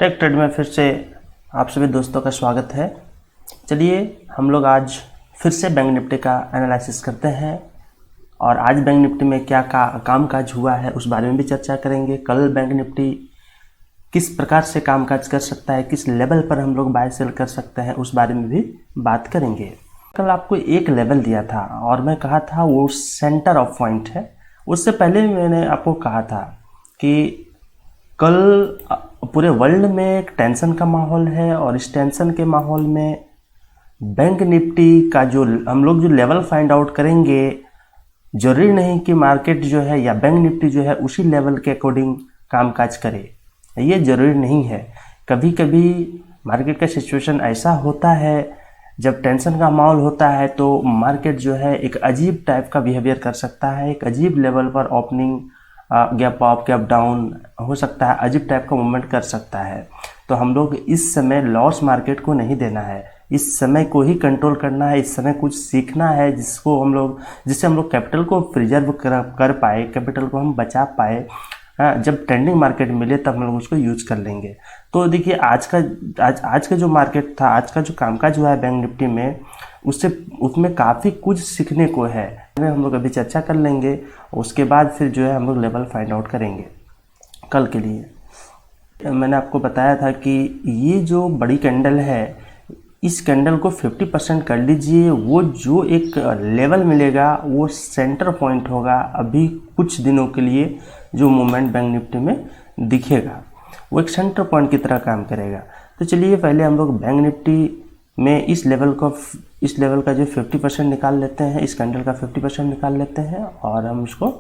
Take trade में फिर से आप सभी दोस्तों का स्वागत है। चलिए हम लोग आज फिर से बैंक निफ्टी का एनालिसिस करते हैं और आज बैंक निफ्टी में क्या कामकाज हुआ है उस बारे में भी चर्चा करेंगे। कल बैंक निफ्टी किस प्रकार से कामकाज कर सकता है, किस लेवल पर हम लोग बाय सेल कर सकते हैं उस बारे में भी बात करेंगे। कल आपको एक लेवल दिया था और मैं कहा था वो सेंटर ऑफ पॉइंट है। उससे पहले मैंने आपको कहा था कि कल पूरे वर्ल्ड में एक टेंशन का माहौल है और इस टेंशन के माहौल में बैंक निफ्टी का जो हम लोग जो लेवल फाइंड आउट करेंगे, जरूरी नहीं कि मार्केट जो है या बैंक निफ्टी जो है उसी लेवल के अकॉर्डिंग कामकाज करे, ये जरूरी नहीं है। कभी कभी मार्केट का सिचुएशन ऐसा होता है, जब टेंशन का माहौल होता है तो मार्केट जो है एक अजीब टाइप का बिहेवियर कर सकता है, एक अजीब लेवल पर opening gap up gap down हो सकता है, अजीब टाइप का मूवमेंट कर सकता है। तो हम लोग इस समय लॉस मार्केट को नहीं देना है, इस समय को ही कंट्रोल करना है, इस समय कुछ सीखना है जिससे हम लोग कैपिटल को प्रिजर्व कर पाए, कैपिटल को हम बचा पाए। जब ट्रेंडिंग मार्केट मिले तब हम लोग उसको यूज कर लेंगे। तो देखिए आज का जो मार्केट था, आज का जो कामकाज हुआ है बैंक निफ्टी में, उसमें काफ़ी कुछ सीखने को है। हम लोग अभी चर्चा कर लेंगे, उसके बाद फिर जो है हम लोग लेवल फाइंड आउट करेंगे। कल के लिए मैंने आपको बताया था कि ये जो बड़ी कैंडल है, इस कैंडल को 50% कर लीजिए। वो जो एक लेवल मिलेगा वो सेंटर पॉइंट होगा। अभी कुछ दिनों के लिए जो मूवमेंट बैंक निफ्टी में दिखेगा वो एक सेंटर पॉइंट की तरह काम करेगा। तो चलिए पहले हम लोग बैंक निफ्टी में इस लेवल का जो 50% निकाल लेते हैं, इस कैंडल का 50% निकाल लेते हैं और हम इसको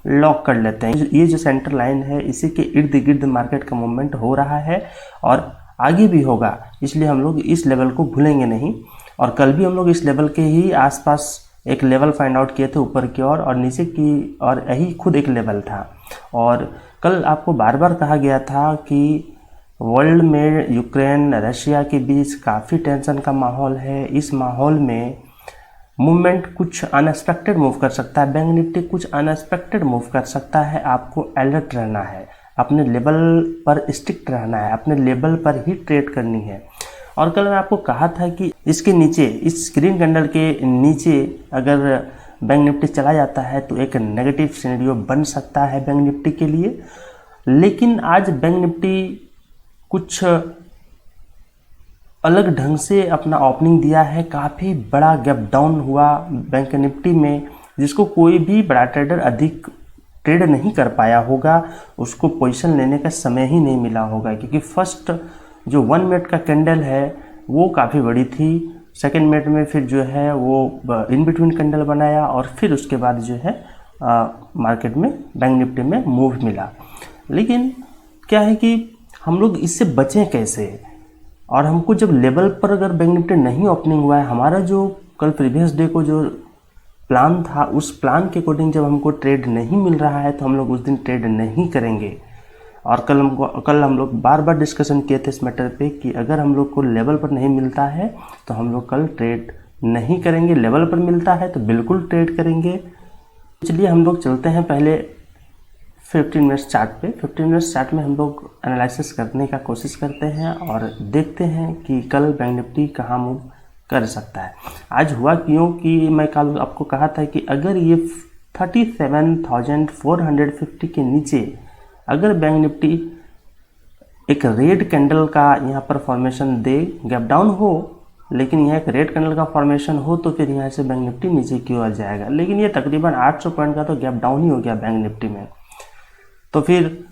लॉक कर लेते हैं। ये जो सेंटर लाइन है इसी के इर्द गिर्द मार्केट का मूवमेंट हो रहा है और आगे भी होगा, इसलिए हम लोग इस लेवल को भूलेंगे नहीं। और कल भी हम लोग इस लेवल के ही आसपास एक लेवल फाइंड आउट किए थे, ऊपर की ओर और नीचे की, और यही खुद एक लेवल था। और कल आपको बार बार कहा गया था कि वर्ल्ड में यूक्रेन रशिया के बीच काफ़ी टेंशन का माहौल है। इस माहौल में मूवमेंट कुछ अनएक्सपेक्टेड मूव कर सकता है, बैंक निफ्टी कुछ अनएक्सपेक्टेड मूव कर सकता है। आपको अलर्ट रहना है, अपने लेवल पर स्टिक्ट रहना है, अपने लेवल पर ही ट्रेड करनी है। और कल मैं आपको कहा था कि इसके नीचे, इस ग्रीन कैंडल के नीचे अगर बैंक निफ्टी चला जाता है तो एक नेगेटिव सिनेरियो बन सकता है बैंक निफ्टी के लिए। लेकिन आज बैंक निफ्टी कुछ अलग ढंग से अपना ओपनिंग दिया है। काफ़ी बड़ा गैप डाउन हुआ बैंक निफ्टी में, जिसको कोई भी बड़ा ट्रेडर अधिक ट्रेड नहीं कर पाया होगा, उसको पोजीशन लेने का समय ही नहीं मिला होगा। क्योंकि फर्स्ट जो 1 मिनट का कैंडल है वो काफ़ी बड़ी थी, सेकेंड मिनट में फिर जो है वो इन बिटवीन कैंडल बनाया और फिर उसके बाद जो है मार्केट में बैंक निफ्टी में मूव मिला। लेकिन क्या है कि हम लोग इससे बचें कैसे, और हमको जब लेवल पर अगर बैंक निफ्टी नहीं ओपनिंग हुआ है, हमारा जो कल प्रीवियस डे को जो प्लान था उस प्लान के अकॉर्डिंग जब हमको ट्रेड नहीं मिल रहा है तो हम लोग उस दिन ट्रेड नहीं करेंगे। और कल हम लोग बार बार डिस्कशन किए थे इस मैटर पे कि अगर हम लोग को लेवल पर नहीं मिलता है तो हम लोग कल ट्रेड नहीं करेंगे, लेवल पर मिलता है तो बिल्कुल ट्रेड करेंगे। चलिए हम लोग चलते हैं पहले 15 मिनट्स चार्ट पे। 15 मिनट्स चार्ट में हम लोग एनालिसिस करने का कोशिश करते हैं और देखते हैं कि कल बैंक निफ्टी कहाँ मूव कर सकता है। आज हुआ क्यों कि मैं कल आपको कहा था कि अगर ये 37,450 के नीचे अगर बैंक निफ्टी एक रेड कैंडल का यहाँ पर फॉर्मेशन दे, गैप डाउन हो, लेकिन यह एक रेड कैंडल का फॉर्मेशन हो तो फिर यहाँ से बैंक निफ्टी नीचे की ओर जाएगा। लेकिन ये तकरीबन 800 पॉइंट का तो गैप डाउन ही हो गया बैंक निफ्टी में, तो फिर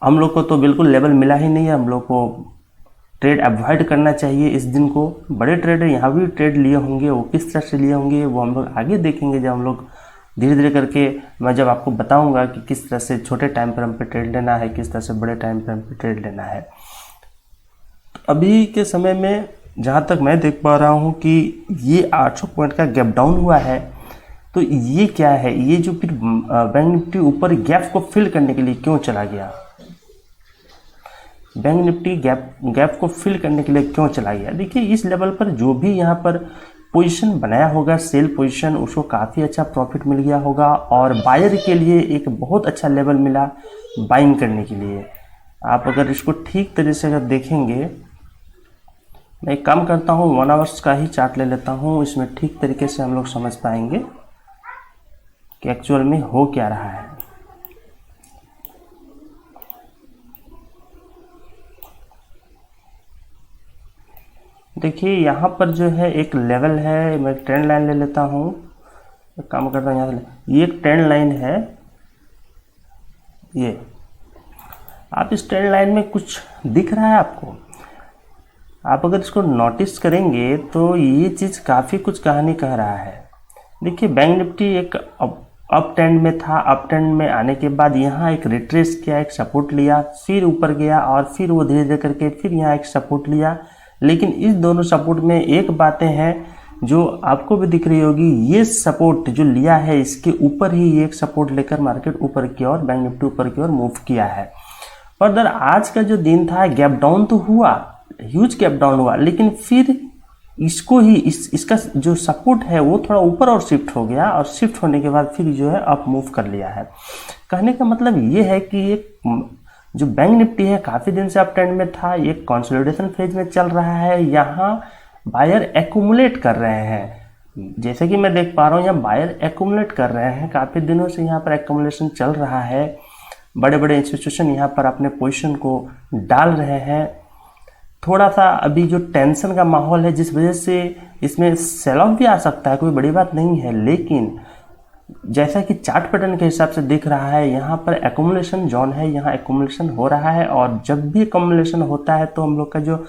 हम लोग को तो बिल्कुल लेवल मिला ही नहीं है। हम लोग को ट्रेड अवॉइड करना चाहिए इस दिन को। बड़े ट्रेडर यहाँ भी ट्रेड लिए होंगे, वो किस तरह से लिए होंगे वो हम लोग आगे देखेंगे, जब हम लोग धीरे धीरे करके मैं जब आपको बताऊंगा कि किस तरह से छोटे टाइम फ्रेम पे ट्रेड लेना है, किस तरह से बड़े टाइम फ्रेम पे ट्रेड लेना है। अभी के समय में जहाँ तक मैं देख पा रहा हूँ कि ये 800 पॉइंट का गैप डाउन हुआ है, तो ये क्या है, ये जो फिर बैंक निफ्टी ऊपर गैप को फिल करने के लिए क्यों चला गया, बैंक निफ्टी गैप को फिल करने के लिए क्यों चला गया। देखिए इस लेवल पर जो भी यहाँ पर पोजीशन बनाया होगा, सेल पोजीशन, उसको काफ़ी अच्छा प्रॉफिट मिल गया होगा और बायर के लिए एक बहुत अच्छा लेवल मिला बाइंग करने के लिए। आप अगर इसको ठीक तरीके से अगर देखेंगे, मैं एक काम करता हूँ 1 आवर्स का ही चार्ट ले लेता हूँ, इसमें ठीक तरीके से हम लोग समझ पाएंगे कि एक्चुअल में हो क्या रहा है। देखिए यहाँ पर जो है एक लेवल है, मैं ट्रेंड लाइन ले लेता हूँ, एक काम करता हूँ यहाँ से, ये एक ट्रेंड लाइन है, ये आप इस ट्रेंड लाइन में कुछ दिख रहा है आपको? आप अगर इसको नोटिस करेंगे तो ये चीज़ काफ़ी कुछ कहानी कह रहा है। देखिए बैंक निफ्टी एक अप ट्रेंड में था, अप ट्रेंड में आने के बाद यहाँ एक रिट्रेस किया, एक सपोर्ट लिया, फिर ऊपर गया और फिर वो धीरे धीरे करके फिर यहाँ एक सपोर्ट लिया। लेकिन इस दोनों सपोर्ट में एक बातें हैं जो आपको भी दिख रही होगी, ये सपोर्ट जो लिया है इसके ऊपर ही एक सपोर्ट लेकर मार्केट ऊपर की ओर, बैंक निफ्टी ऊपर की ओर मूव किया है। फर्दर आज का जो दिन था गैप डाउन तो हुआ, ह्यूज गैप डाउन हुआ, लेकिन फिर इसको ही इसका जो सपोर्ट है वो थोड़ा ऊपर और शिफ्ट हो गया और शिफ्ट होने के बाद फिर जो है अप मूव कर लिया है। कहने का मतलब ये है कि एक जो बैंक निफ्टी है काफ़ी दिन से अप ट्रेंड में था, ये कंसोलिडेशन फेज में चल रहा है, यहाँ बायर एक्यूमुलेट कर रहे हैं। जैसे कि मैं देख पा रहा हूँ यहाँ बायर एक्यूमुलेट कर रहे हैं, काफ़ी दिनों से यहाँ पर एक्यूमुलेशन चल रहा है, बड़े बड़े इंस्टीट्यूशन यहाँ पर अपने पोजीशन को डाल रहे हैं। थोड़ा सा अभी जो टेंशन का माहौल है जिस वजह से इसमें सेल ऑफ भी आ सकता है, कोई बड़ी बात नहीं है, लेकिन जैसा कि चार्ट पैटर्न के हिसाब से दिख रहा है यहाँ पर एक्यूमुलेशन जोन है, यहाँ एक्यूमुलेशन हो रहा है। और जब भी एक्यूमुलेशन होता है तो हम लोग का जो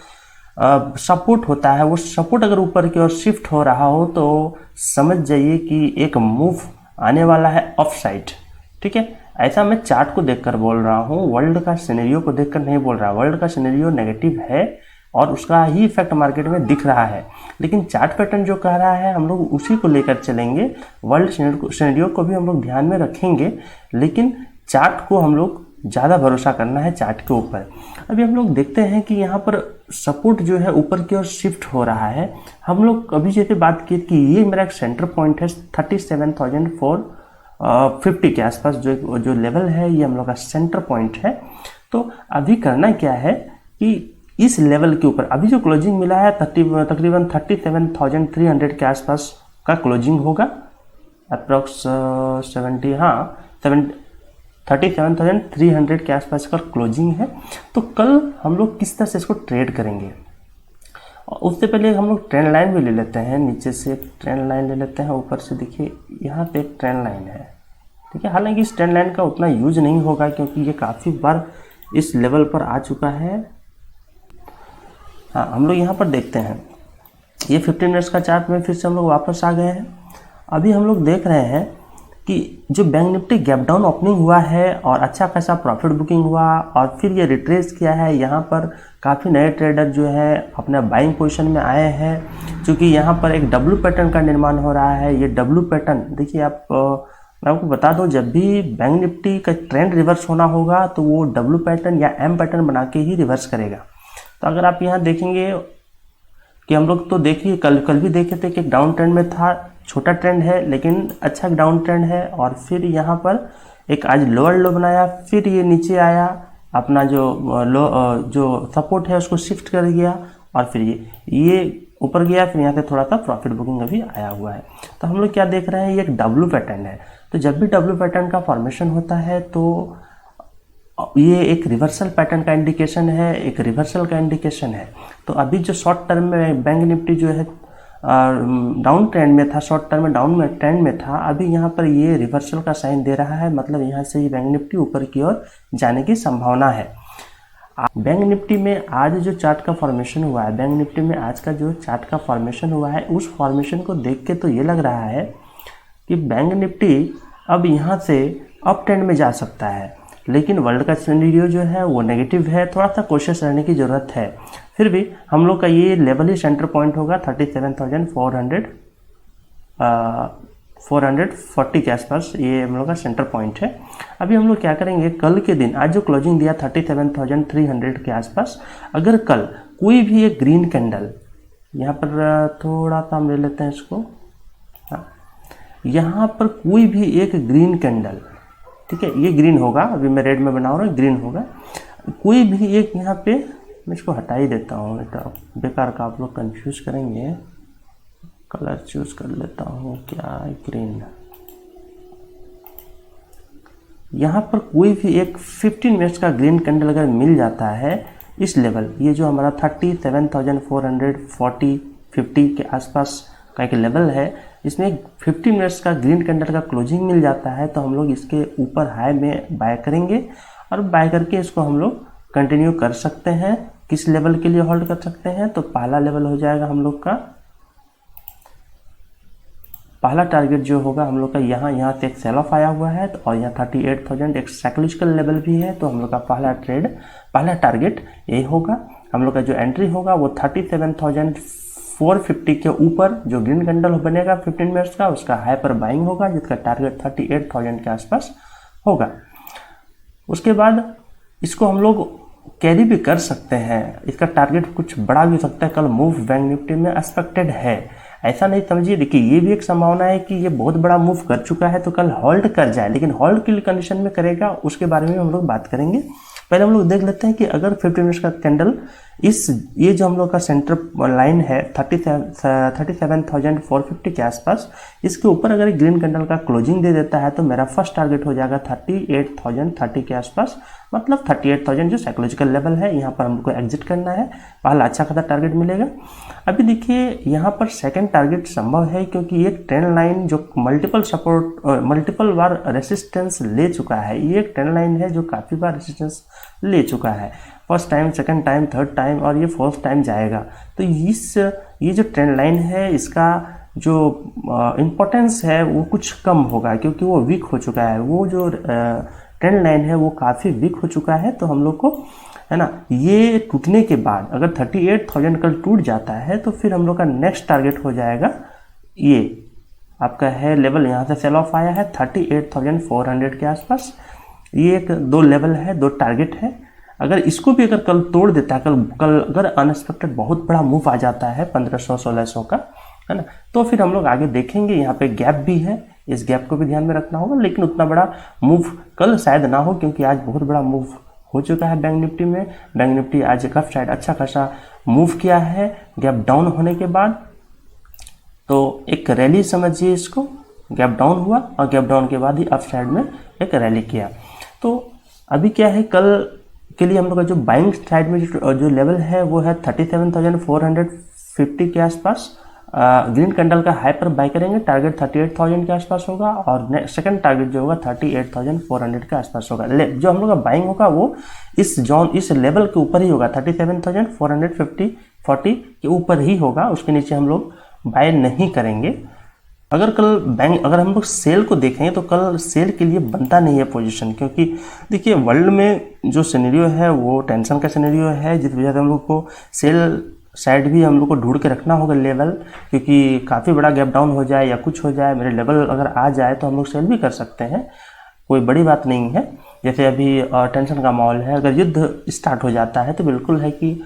सपोर्ट होता है वो सपोर्ट अगर ऊपर की ओर शिफ्ट हो रहा हो तो समझ जाइए कि एक मूव आने वाला है अप साइड। ठीक है, ऐसा मैं चार्ट को देखकर बोल रहा हूँ, वर्ल्ड का सिनेरियो को देखकर नहीं बोल रहा। वर्ल्ड का सिनेरियो नेगेटिव है और उसका ही इफेक्ट मार्केट में दिख रहा है, लेकिन चार्ट पैटर्न जो कह रहा है हम लोग उसी को लेकर चलेंगे। वर्ल्ड सिनेरियो को भी हम लोग ध्यान में रखेंगे, लेकिन चार्ट को हम लोग ज़्यादा भरोसा करना है चार्ट के ऊपर। अभी हम लोग देखते हैं कि यहाँ पर सपोर्ट जो है ऊपर की ओर शिफ्ट हो रहा है। हम लोग अभी जैसे बात की कि ये मेरा एक सेंटर पॉइंट है 37,450 के आसपास जो लेवल है, ये हम लोग का सेंटर पॉइंट है। तो अभी करना क्या है कि इस लेवल के ऊपर अभी जो क्लोजिंग मिला है तकरीबन 37,300 के आसपास का क्लोजिंग होगा, अप्रॉक्स 37,300 के आसपास का क्लोजिंग है। तो कल हम लोग किस तरह से इसको ट्रेड करेंगे, उससे पहले हम लोग ट्रेंड लाइन भी ले लेते हैं। नीचे से एक ट्रेंड लाइन ले लेते हैं, ऊपर से देखिए यहाँ पे एक ट्रेंड लाइन है। ठीक है, हालांकि इस ट्रेंड लाइन का उतना यूज नहीं होगा क्योंकि ये काफ़ी बार इस लेवल पर आ चुका है। हाँ, हम लोग यहाँ पर देखते हैं, ये 15 मिनट्स का चार्ट में फिर से हम लोग वापस आ गए हैं। अभी हम लोग देख रहे हैं कि जो bank Nifty gap down opening हुआ है और अच्छा खासा प्रॉफिट बुकिंग हुआ और फिर ये रिट्रेस किया है। यहाँ पर काफ़ी नए ट्रेडर जो है अपना बाइंग पोजीशन में आए हैं, क्योंकि यहाँ पर एक डब्ल्यू पैटर्न का निर्माण हो रहा है। ये डब्ल्यू पैटर्न देखिए, मैं आपको बता दूं, जब भी बैंक निफ्टी का ट्रेंड रिवर्स होना होगा तो वो डब्ल्यू पैटर्न या एम पैटर्न बना के ही रिवर्स करेगा। तो अगर आप यहाँ देखेंगे कि हम लोग तो देखिए कल भी देखे थे कि डाउन ट्रेंड में था, छोटा ट्रेंड है लेकिन अच्छा डाउन ट्रेंड है, और फिर यहाँ पर एक आज लोअर लो बनाया, फिर ये नीचे आया, अपना जो सपोर्ट है उसको शिफ्ट कर गया और फिर ये ऊपर गया, फिर यहाँ से थोड़ा सा प्रॉफिट बुकिंग अभी आया हुआ है। तो हम लोग क्या देख रहे हैं, ये एक डब्ल्यू पैटर्न है। तो जब भी डब्ल्यू पैटर्न का फॉर्मेशन होता है तो ये एक रिवर्सल पैटर्न का इंडिकेशन है, एक रिवर्सल का इंडिकेशन है। तो अभी जो शॉर्ट टर्म में बैंक निफ्टी जो है डाउन ट्रेंड में था, शॉर्ट टर्म में डाउन में ट्रेंड में था, अभी यहाँ पर ये रिवर्सल का साइन दे रहा है, मतलब यहाँ से ये बैंक निफ्टी ऊपर की ओर जाने की संभावना है। बैंक निफ्टी में आज जो चार्ट का फॉर्मेशन हुआ है, बैंक निफ्टी में आज का जो चार्ट का फॉर्मेशन हुआ है, उस फॉर्मेशन को देख के तो ये लग रहा है कि बैंक निफ्टी अब यहाँ से अप ट्रेंड में जा सकता है, लेकिन वर्ल्ड का सिनेरियो जो है वो नेगेटिव है, थोड़ा सा कोशिश रहने की ज़रूरत है। फिर भी हम लोग का ये लेवल ही सेंटर पॉइंट होगा 37,440 के आसपास, ये हम लोग का सेंटर पॉइंट है। अभी हम लोग क्या करेंगे, कल के दिन आज जो क्लोजिंग दिया 37,300 के आसपास, अगर कल कोई भी एक ग्रीन कैंडल, यहाँ पर थोड़ा सा हम ले लेते हैं इसको, हाँ, यहाँ पर कोई भी एक ग्रीन कैंडल, ठीक है, ये ग्रीन होगा, अभी मैं रेड में बना रहा हूँ, ग्रीन होगा। कोई भी एक यहाँ पे मैं इसको हटा ही देता हूँ, बेकार का आप लोग कंफ्यूज करेंगे। कलर चूज कर लेता हूँ, क्या ग्रीन। यहाँ पर कोई भी एक 15 मिनट्स का ग्रीन कैंडल अगर मिल जाता है इस लेवल, ये जो हमारा 37,440 50 के आसपास का एक लेवल है, इसमें 15 मिनट्स का ग्रीन कैंडल का क्लोजिंग मिल जाता है तो हम लोग इसके ऊपर हाई में बाय करेंगे और बाय करके इसको हम लोग कंटिन्यू कर सकते हैं। किस लेवल के लिए होल्ड कर सकते हैं, तो पहला लेवल हो जाएगा हम लोग का, पहला टारगेट जो होगा हम लोग का यहाँ से एक सेल ऑफ आया हुआ है और यहाँ 38,000 एक साइकोलॉजिकल लेवल भी है, तो हम लोग का पहला टारगेट यही होगा। हम लोग का जो एंट्री होगा वो 37,450 के ऊपर जो ग्रीन कैंडल बनेगा 15 मिनट्स का, उसका हाई पर बाइंग होगा जिसका टारगेट 38,000 के आसपास होगा। उसके बाद इसको हम लोग कैरी भी कर सकते हैं, इसका टारगेट कुछ बड़ा भी हो सकता है। कल मूव बैंक निफ्टी में एक्सपेक्टेड है, ऐसा नहीं समझिए। देखिए ये भी एक संभावना है कि ये बहुत बड़ा मूव कर चुका है तो कल होल्ड कर जाए, लेकिन होल्ड की कंडीशन में करेगा उसके बारे में हम लोग बात करेंगे। पहले हम लोग देख लेते हैं कि अगर 15 मिनट्स का कैंडल ये जो हम लोग का सेंटर लाइन है 37,450 के आसपास, इसके ऊपर अगर ग्रीन कैंडल का क्लोजिंग दे देता है तो मेरा फर्स्ट टारगेट हो जाएगा 38,030 के आसपास, मतलब 38,000 जो साइकोलॉजिकल लेवल है, यहाँ पर हमको एग्जिट करना है, पहला अच्छा खासा टारगेट मिलेगा। अभी देखिए यहाँ पर सेकंड टारगेट संभव है क्योंकि एक ट्रेंड लाइन जो मल्टीपल बार रेसिस्टेंस ले चुका है, ये एक ट्रेंड लाइन है जो काफ़ी बार रेसिस्टेंस ले चुका है, first time, second time, third time और ये फोर्थ टाइम जाएगा। तो ये जो ट्रेंड लाइन है इसका जो इम्पोर्टेंस है वो कुछ कम होगा क्योंकि वो वीक हो चुका है, वो जो ट्रेंड लाइन है वो काफ़ी वीक हो चुका है। तो हम लोग को है ना, ये टूटने के बाद अगर 38,000 कल टूट जाता है तो फिर हम लोग का नेक्स्ट टारगेट हो जाएगा, ये आपका है लेवल, यहाँ से सेल ऑफ आया है 38,400 के आसपास। ये एक दो लेवल है, दो टारगेट है। अगर इसको भी अगर कल तोड़ देता है, कल अगर अनएक्सपेक्टेड बहुत बड़ा मूव आ जाता है 1500-1600 का, है ना, तो फिर हम लोग आगे देखेंगे। यहाँ पे गैप भी है, इस गैप को भी ध्यान में रखना होगा, लेकिन उतना बड़ा मूव कल शायद ना हो क्योंकि आज बहुत बड़ा मूव हो चुका है बैंक निफ्टी में। बैंक निफ्टी आज एक अप साइड अच्छा खासा मूव किया है गैप डाउन होने के बाद, तो एक रैली समझिए इसको, गैप डाउन हुआ और गैप डाउन के बाद ही अप साइड में एक रैली किया। तो अभी क्या है, कल के लिए हम लोग का जो बाइंग साइड में जो लेवल है वो है 37,450 के आसपास। ग्रीन कैंडल का हाई पर बाय करेंगे, टारगेट 38,000 के आसपास होगा और सेकंड टारगेट जो होगा 38,400 के आसपास होगा। जो हम लोग का बाइंग होगा वो इस लेवल के ऊपर ही होगा, 37,450-40 के ऊपर ही होगा, उसके नीचे हम लोग बाय नहीं करेंगे। अगर हम लोग सेल को देखें तो कल सेल के लिए बनता नहीं है पोजीशन, क्योंकि देखिए वर्ल्ड में जो सिनेरियो है वो टेंशन का सिनेरियो है, जिस वजह से हम लोग को सेल साइड भी हम लोग को ढूंढ के रखना होगा लेवल, क्योंकि काफ़ी बड़ा गैप डाउन हो जाए या कुछ हो जाए, मेरे लेवल अगर आ जाए तो हम लोग सेल भी कर सकते हैं, कोई बड़ी बात नहीं है। जैसे अभी टेंशन का माहौल है, अगर युद्ध स्टार्ट हो जाता है तो बिल्कुल है कि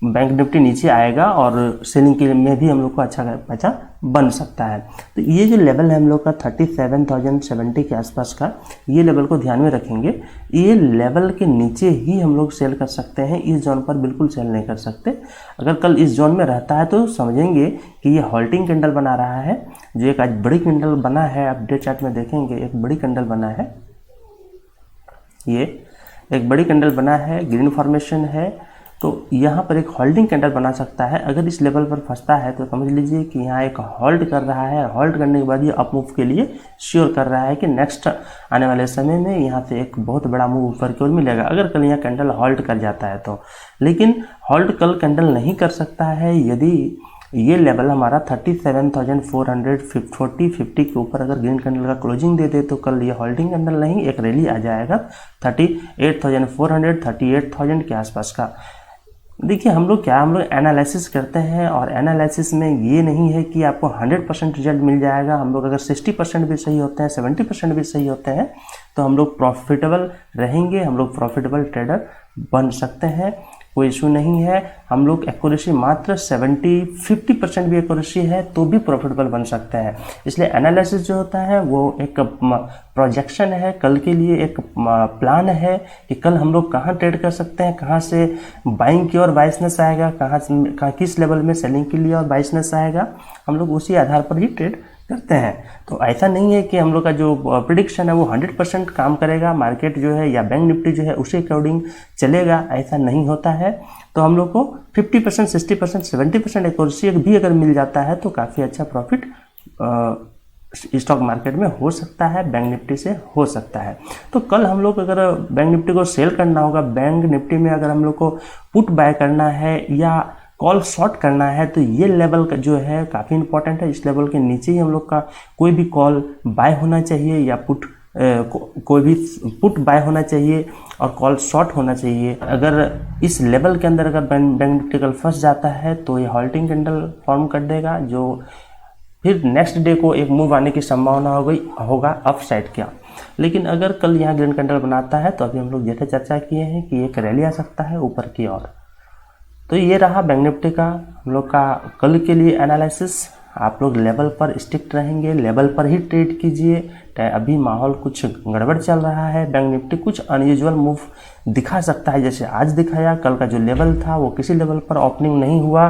बैंक निफ्टी नीचे आएगा और सेलिंग के में भी हम लोग को अच्छा पैसा बन सकता है। तो ये जो लेवल है हम लोग का 37,070 के आसपास का, ये लेवल को ध्यान में रखेंगे। ये लेवल के नीचे ही हम लोग सेल कर सकते हैं, इस जोन पर बिल्कुल सेल नहीं कर सकते। अगर कल इस जोन में रहता है तो समझेंगे कि ये होल्डिंग कैंडल बना रहा है, जो एक आज बड़ी कैंडल बना है, आप डे चार्ट में देखेंगे एक बड़ी कैंडल बना है, ये एक बड़ी कैंडल बना है, ग्रीन फॉर्मेशन है, तो यहाँ पर एक होल्डिंग कैंडल बना सकता है। अगर इस लेवल पर फंसता है तो समझ लीजिए कि यहाँ एक होल्ड कर रहा है, होल्ड करने के बाद ये अप मूव के लिए श्योर कर रहा है कि नेक्स्ट आने वाले समय में यहाँ से एक बहुत बड़ा मूव ऊपर की ओर मिलेगा, अगर कल यहाँ कैंडल होल्ड कर जाता है तो। लेकिन होल्ड कल कैंडल नहीं कर सकता है यदि ये लेवल हमारा 37,440-50 के ऊपर अगर ग्रीन कैंडल का क्लोजिंग दे दे तो कल ये होल्डिंग कैंडल नहीं, एक रैली आ जाएगा 38,400, 38,000 के आसपास का। देखिए हम लोग एनालिसिस करते हैं और एनालिसिस में ये नहीं है कि आपको 100% रिजल्ट मिल जाएगा। हम लोग अगर 60% भी सही होते हैं, 70% भी सही होते हैं तो हम लोग प्रॉफिटेबल रहेंगे, हम लोग प्रॉफिटेबल ट्रेडर बन सकते हैं। कोई इशू नहीं है। हम लोग एक्यूरेसी मात्र 50% भी एक्यूरेसी है तो भी प्रॉफिटेबल बन सकते हैं। इसलिए एनालिसिस जो होता है वो एक प्रोजेक्शन है, कल के लिए एक प्लान है कि कल हम लोग कहाँ ट्रेड कर सकते हैं, कहाँ से बाइंग की और बाइसनेस आएगा, कहाँ किस लेवल में सेलिंग के लिए और बाइसनेस आएगा, हम लोग उसी आधार पर ही ट्रेड करते हैं। तो ऐसा नहीं है कि हम लोग का जो प्रिडिक्शन है वो 100% काम करेगा, मार्केट जो है या बैंक निफ्टी जो है उसी अकॉर्डिंग चलेगा, ऐसा नहीं होता है। तो हम लोग को 50%, 60%, 70% एक्यूरेसी भी अगर मिल जाता है तो काफ़ी अच्छा प्रॉफिट स्टॉक मार्केट में हो सकता है, बैंक निफ्टी से हो सकता है। तो कल हम लोग अगर बैंक निफ्टी को सेल करना होगा, बैंक निफ्टी में अगर हम लोग को पुट बाय करना है या कॉल शॉर्ट करना है तो ये लेवल का जो है काफ़ी इंपॉर्टेंट है। इस लेवल के नीचे ही हम लोग का कोई भी कॉल बाय होना चाहिए या कोई भी पुट बाय होना चाहिए और कॉल शॉर्ट होना चाहिए। अगर इस लेवल के अंदर अगर बैंक निफ्टी कल फंस जाता है तो ये हॉल्टिंग कैंडल फॉर्म कर देगा, जो फिर नेक्स्ट डे को एक मूव आने की संभावना होगा अप साइड का। लेकिन अगर कल यहाँ ग्रीन कैंडल बनाता है तो अभी हम लोग जैसे चर्चा किए हैं कि एक रैली आ सकता है ऊपर की ओर। तो ये रहा बैंक निफ्टी का हम लोग का कल के लिए एनालिसिस। आप लोग लेवल पर स्टिक रहेंगे, लेवल पर ही ट्रेड कीजिए। अभी माहौल कुछ गड़बड़ चल रहा है, बैंक निफ्टी कुछ अनयूजुअल मूव दिखा सकता है, जैसे आज दिखाया। कल का जो लेवल था वो किसी लेवल पर ओपनिंग नहीं हुआ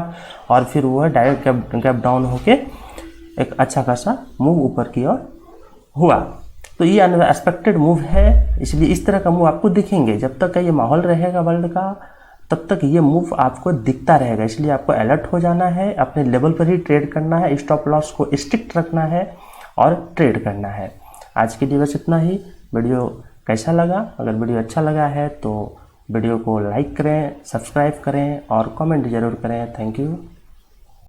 और फिर वो डायरेक्ट गैप डाउन होके एक अच्छा खासा मूव ऊपर की ओर हुआ। तो ये अनएक्सपेक्टेड मूव है, इसलिए इस तरह का मूव आपको दिखेंगे। जब तक का ये माहौल रहेगा वर्ल्ड का तब तक ये मूव आपको दिखता रहेगा। इसलिए आपको अलर्ट हो जाना है, अपने लेवल पर ही ट्रेड करना है, स्टॉप लॉस को स्ट्रिक्ट रखना है और ट्रेड करना है। आज के लिए बस इतना ही। वीडियो कैसा लगा? अगर वीडियो अच्छा लगा है तो वीडियो को लाइक करें, सब्सक्राइब करें और कमेंट जरूर करें। Thank you.